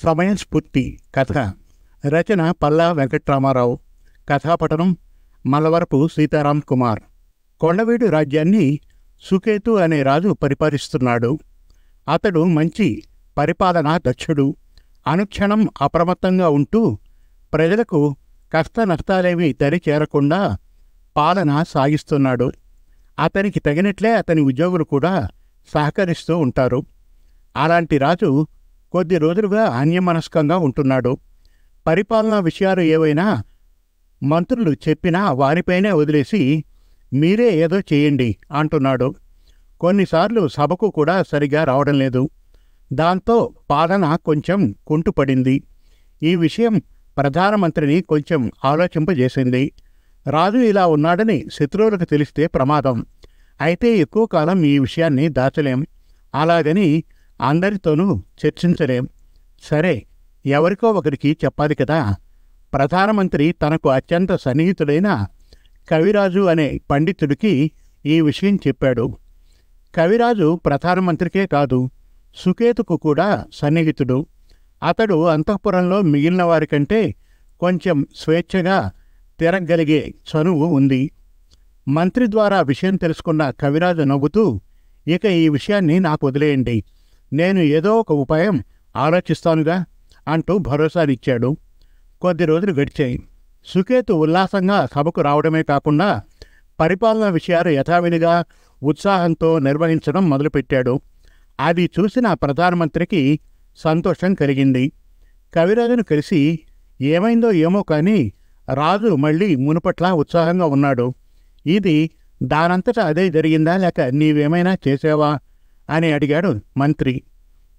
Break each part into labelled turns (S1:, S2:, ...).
S1: సమయస్ఫూర్తి కథ. రచన పల్లా వెంకట్రామారావు. కథాపఠనం మల్లవరపు సీతారాం కుమార్. కొండవీడు రాజ్యాన్ని సుకేతు అనే రాజు పరిపాలిస్తున్నాడు. అతడు మంచి పరిపాలనా దక్షుడు. అనుక్షణం అప్రమత్తంగా ఉంటూ ప్రజలకు కష్ట నష్టాలేమీ దరిచేరకుండా పాలన సాగిస్తున్నాడు. అతనికి తగినట్లే అతని ఉద్యోగులు కూడా సహకరిస్తూ ఉంటారు. అలాంటి రాజు కొద్ది రోజులుగా అన్యమనస్కంగా ఉంటున్నాడు. పరిపాలనా విషయాలు ఏవైనా మంత్రులు చెప్పినా వారిపైనే వదిలేసి మీరే ఏదో చేయండి అంటున్నాడు. కొన్నిసార్లు సభకు కూడా సరిగా రావడం లేదు. దాంతో పాలన కొంచెం కుంటుపడింది. ఈ విషయం ప్రధానమంత్రిని కొంచెం ఆలోచింపజేసింది. రాజు ఇలా ఉన్నాడని శత్రువులకు తెలిస్తే ప్రమాదం. అయితే ఎక్కువ కాలం ఈ విషయాన్ని దాచలేం. అలాగని అందరితోనూ చర్చించలేం. సరే, ఎవరికో ఒకరికి చెప్పాలి కదా. ప్రధానమంత్రి తనకు అత్యంత సన్నిహితుడైన కవిరాజు అనే పండితుడికి ఈ విషయం చెప్పాడు. కవిరాజు ప్రధానమంత్రికే కాదు, సుకేతుకు కూడా సన్నిహితుడు. అతడు అంతఃపురంలో మిగిలిన వారికంటే కొంచెం స్వేచ్ఛగా తిరగగలిగే చనువు ఉంది. మంత్రి ద్వారా విషయం తెలుసుకున్న కవిరాజు నవ్వుతూ, ఇక ఈ విషయాన్ని నాకు వదిలేయండి, నేను ఏదో ఒక ఉపాయం ఆలోచిస్తానుగా అంటూ భరోసానిచ్చాడు. కొద్ది రోజులు గడిచాయి. సుకేతు ఉల్లాసంగా సభకు రావడమే కాకుండా పరిపాలనా విషయాలు యథావిధిగా ఉత్సాహంతో నిర్వహించడం మొదలుపెట్టాడు. అది చూసిన ప్రధానమంత్రికి సంతోషం కలిగింది. కవిరాజును కలిసి, ఏమైందో ఏమో కానీ రాజు మళ్ళీ మునుపట్లా ఉత్సాహంగా ఉన్నాడు. ఇది దానంతటా అదే జరిగిందా, లేక నీవేమైనా చేసావా అని అడిగాడు మంత్రి.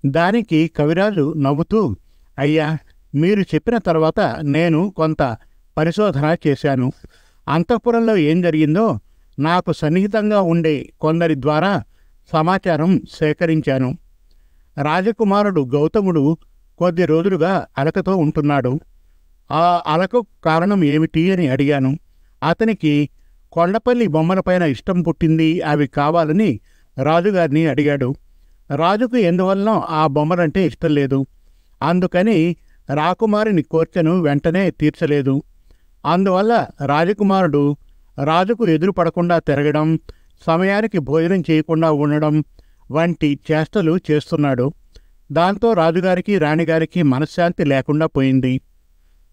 S1: దానికి కవిరాజు నవ్వుతూ, అయ్యా, మీరు చెప్పిన తర్వాత నేను కొంత పరిశోధన చేశాను. అంతఃపురంలో ఏం జరిగిందో నాకు సన్నిహితంగా ఉండే కొందరి ద్వారా సమాచారం సేకరించాను. రాజకుమారుడు గౌతముడు కొద్ది రోజులుగా అలకతో ఉంటున్నాడు. ఆ అలకు కారణం ఏమిటి అని అడిగాను. అతనికి కొండపల్లి బొమ్మలపైన ఇష్టం పుట్టింది, అవి కావాలని రాజుగారిని అడిగాడు. రాజుకు ఎందువలనో ఆ బొమ్మలంటే ఇష్టం లేదు. అందుకని రాకుమారుని కోర్కెను వెంటనే తీర్చలేదు. అందువల్ల రాజకుమారుడు రాజుకు ఎదురు పడకుండా తిరగడం, సమయానికి భోజనం చేయకుండా ఉండడం వంటి చేష్టలు చేస్తున్నాడు. దాంతో రాజుగారికి రాణిగారికి మనశ్శాంతి లేకుండా పోయింది.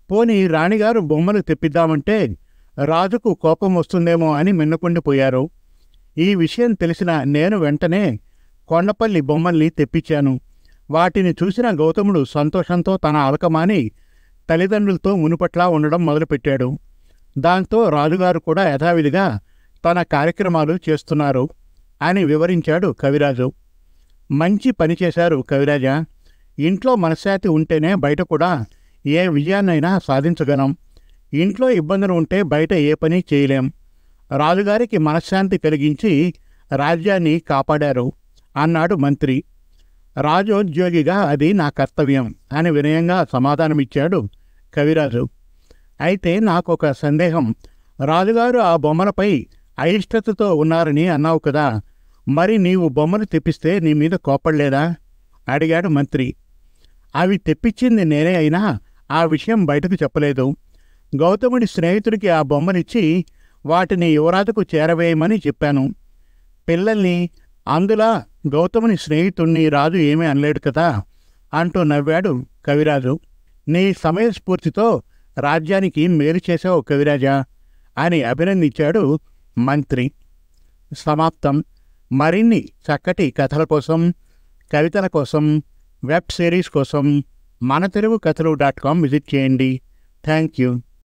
S1: పోనీ రాణిగారు బొమ్మలు తెప్పిద్దామంటే రాజుకు కోపం వస్తుందేమో అని మిన్నకుండిపోయారు. ఈ విషయం తెలిసిన నేను వెంటనే కొండపల్లి బొమ్మల్ని తెప్పించాను. వాటిని చూసిన గౌతముడు సంతోషంతో తన అలకమాని తల్లిదండ్రులతో మునుపట్లా ఉండడం మొదలుపెట్టాడు. దాంతో రాజుగారు కూడా యథావిధిగా తన కార్యక్రమాలు చేస్తున్నారు అని వివరించాడు కవిరాజు. మంచి పని చేశారు కవిరాజా. ఇంట్లో మనశ్శాంతి ఉంటేనే బయట కూడా ఏ విజయాన్నైనా సాధించగలం. ఇంట్లో ఇబ్బందులు ఉంటే బయట ఏ పని చేయలేం. రాజుగారికి మనశ్శాంతి కలిగించి రాజ్యాన్ని కాపాడారు అన్నాడు మంత్రి. రాజోద్యోగిగా అది నా కర్తవ్యం అని వినయంగా సమాధానమిచ్చాడు కవిరాజు. అయితే నాకొక సందేహం. రాజుగారు ఆ బొమ్మలపై అయిష్టతతో ఉన్నారని అన్నావు కదా, మరి నీవు బొమ్మలు తెప్పిస్తే నీ మీద కోపడలేదా అడిగాడు మంత్రి. అవి తెప్పించింది నేనే అయినా ఆ విషయం బయటకు చెప్పలేదు. గౌతముడి స్నేహితుడికి ఆ బొమ్మనిచ్చి వాటిని యువరాజుకు చేరవేయమని చెప్పాను. పిల్లల్ని, అందులా గౌతముని స్నేహితుణ్ణి రాజు ఏమీ అనలేడు కదా అంటూ నవ్వాడు కవిరాజు. నీ సమయస్ఫూర్తితో రాజ్యానికి మేలు చేసావు కవిరాజా అని అభినందించాడు మంత్రి. సమాప్తం. మరిన్ని చక్కటి కథల కోసం, కవితల కోసం, వెబ్ సిరీస్ కోసం మనతెలుగుకథలు.com విజిట్ చేయండి. Thank you.